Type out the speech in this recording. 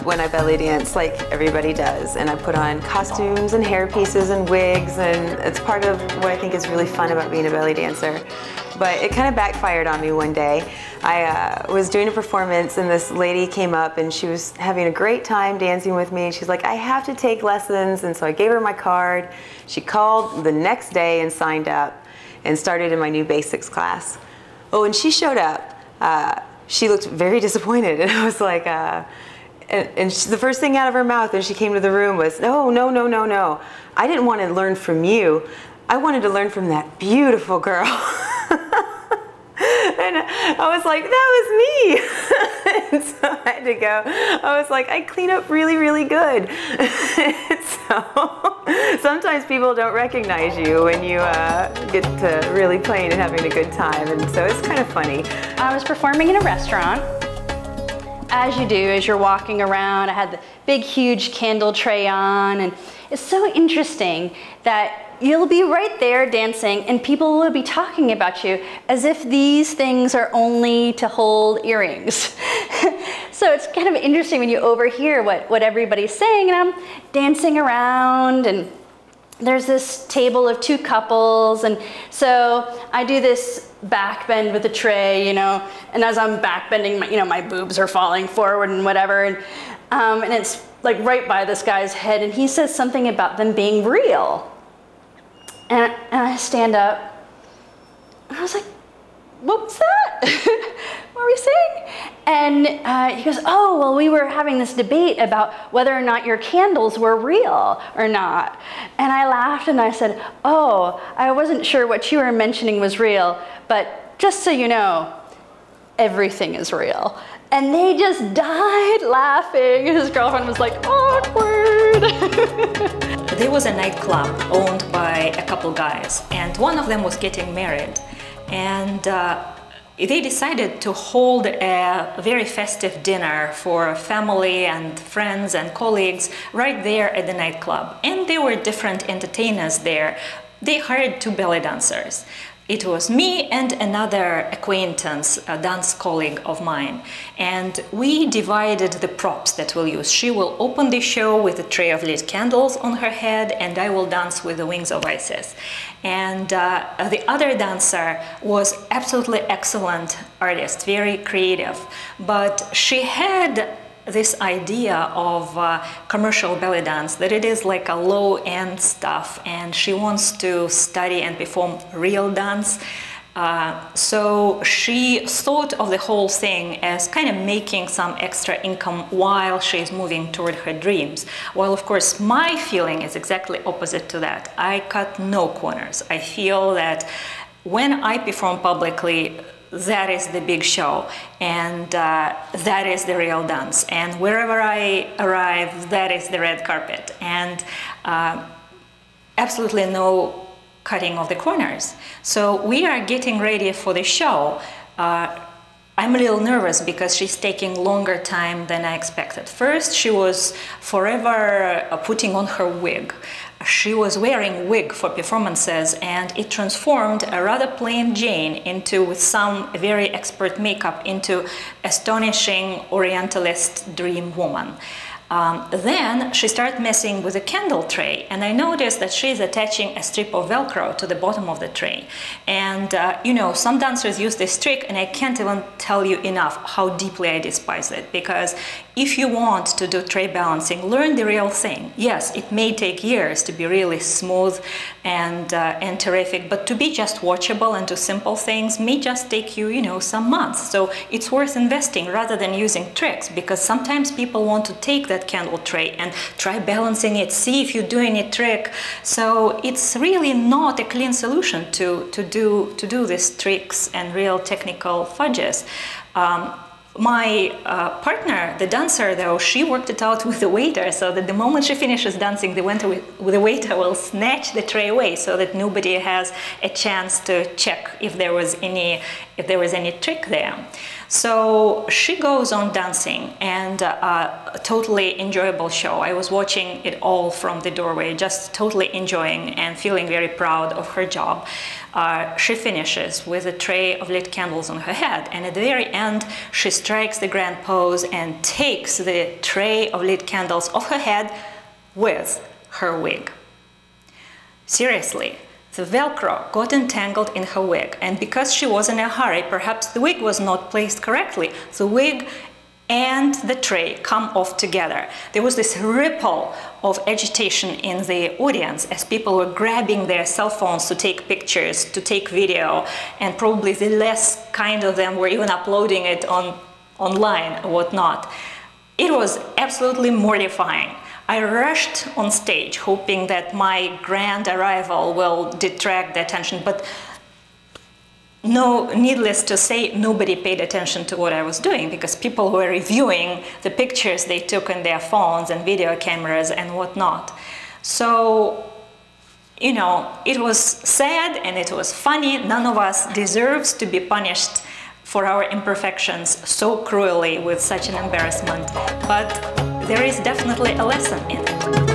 when I belly dance, like everybody does, and I put on costumes and hair pieces and wigs, and it's part of what I think is really fun about being a belly dancer. But it kind of backfired on me one day. I was doing a performance and this lady came up and she was having a great time dancing with me. She's like, I have to take lessons, and so I gave her my card. She called the next day and signed up and started in my new basics class. Oh, and she showed up. She looked very disappointed, and I was like, the first thing out of her mouth when she came to the room was, no, no, no, no, no. I didn't want to learn from you. I wanted to learn from that beautiful girl. And I was like, that was me. And so I had to go. I was like, I clean up really, really good. So sometimes people don't recognize you when you get to really playing and having a good time. And so it's kind of funny. I was performing in a restaurant. As you do, as you're walking around, I had the big, huge candle tray on. And it's so interesting that you'll be right there dancing and people will be talking about you as if these things are only to hold earrings. So it's kind of interesting when you overhear what everybody's saying, and I'm dancing around and there's this table of two couples, and so I do this back bend with the tray, you know, and as I'm back bending, my boobs are falling forward and whatever, and it's like right by this guy's head, and he says something about them being real. And I stand up, and I was like, what was that? What were we saying? And he goes, oh, well, we were having this debate about whether or not your candles were real or not. And I laughed and I said, oh, I wasn't sure what you were mentioning was real, but just so you know, everything is real. And they just died laughing. His girlfriend was like, awkward. There was a nightclub owned by a couple guys, and one of them was getting married. And they decided to hold a very festive dinner for family and friends and colleagues right there at the nightclub. And there were different entertainers there. They hired two belly dancers. It was me and another acquaintance, a dance colleague of mine, and we divided the props that we'll use. She will open the show with a tray of lit candles on her head, and I will dance with the wings of Isis. And the other dancer was absolutely excellent artist, very creative, but she had this idea of commercial belly dance, that it is like a low-end stuff, and she wants to study and perform real dance. So she thought of the whole thing as kind of making some extra income while she's moving toward her dreams. While of course my feeling is exactly opposite to that. I cut no corners. I feel that when I perform publicly, that is the big show, and that is the real dance. And wherever I arrive, that is the red carpet. And absolutely no cutting of the corners. So we are getting ready for the show. I'm a little nervous because she's taking longer time than I expected. First, she was forever putting on her wig. She was wearing wig for performances, and it transformed a rather plain Jane into, with some very expert makeup, into astonishing Orientalist dream woman. Then she started messing with the candle tray, and I noticed that she's attaching a strip of Velcro to the bottom of the tray. And you know, some dancers use this trick, and I can't even tell you enough how deeply I despise it, because if you want to do tray balancing, learn the real thing. Yes, it may take years to be really smooth and terrific, but to be just watchable and do simple things may just take you, you know, some months. So it's worth investing rather than using tricks, because sometimes people want to take that candle tray and try balancing it, see if you're doing a trick. So it's really not a clean solution to do these tricks and real technical fudges. My partner, the dancer, though, she worked it out with the waiter, so that the moment she finishes dancing, the waiter will snatch the tray away, so that nobody has a chance to check if there was any trick there. So she goes on dancing, and a totally enjoyable show. I was watching it all from the doorway, just totally enjoying and feeling very proud of her job. She finishes with a tray of lit candles on her head, and at the very end she strikes the grand pose and takes the tray of lit candles off her head with her wig. Seriously. The Velcro got entangled in her wig, and because she was in a hurry, perhaps the wig was not placed correctly. The wig and the tray come off together. There was this ripple of agitation in the audience as people were grabbing their cell phones to take pictures, to take video, and probably the less kind of them were even uploading it online or whatnot. It was absolutely mortifying. I rushed on stage hoping that my grand arrival will detract the attention, but no, needless to say, nobody paid attention to what I was doing, because people were reviewing the pictures they took on their phones and video cameras and whatnot. So, you know, it was sad and it was funny. None of us deserves to be punished for our imperfections so cruelly with such an embarrassment, but there is definitely a lesson in it.